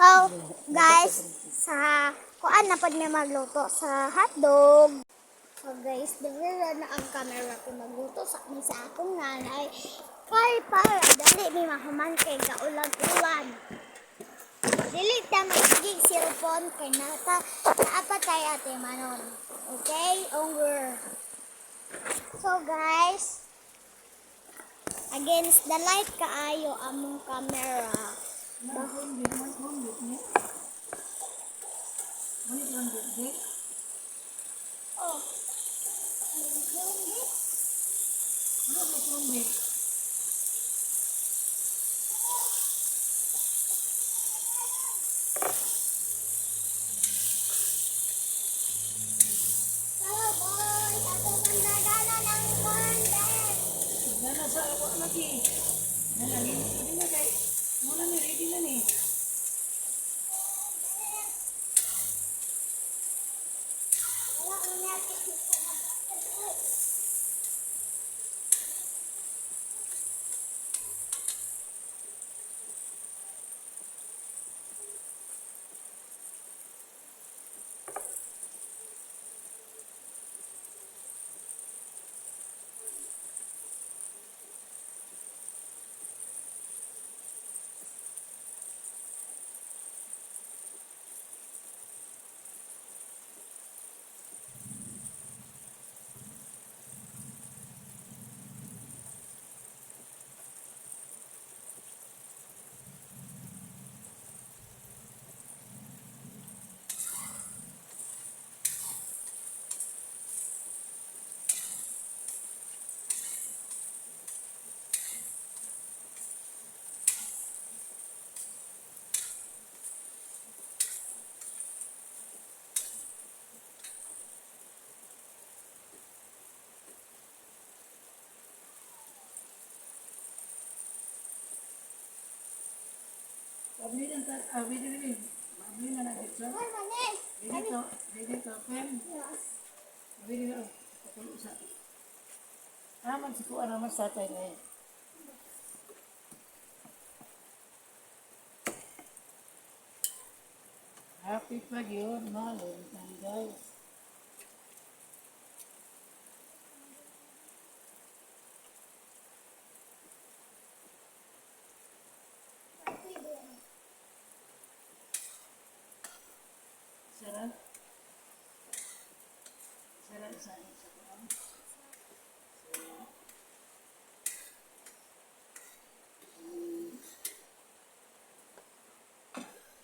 So, guys, sa kuan na pod mi magluto sa hotdog. So, guys, dili na ang camera ko magluto sa akong nanay. Kay para dali mi mahuman kay kaulag-ulan. Dili ta magiging cellphone kay naapat tayo ate manon. Okay? Over. So, guys, against the light kaayo among camera. Oh. Hello, boys. Ako mandagana ng content. Nana sa ako lagi. Nana ni pwede na kay. Muna ni ready na ni. Wala ko natin sa Abli na ta, abli na ni. Abli na na dito. Ay, mani. Dito pen. Abli na. Patay usa. Aman si ko naman sa tay na. Happy pa yun, Valentine's guys. Sarap.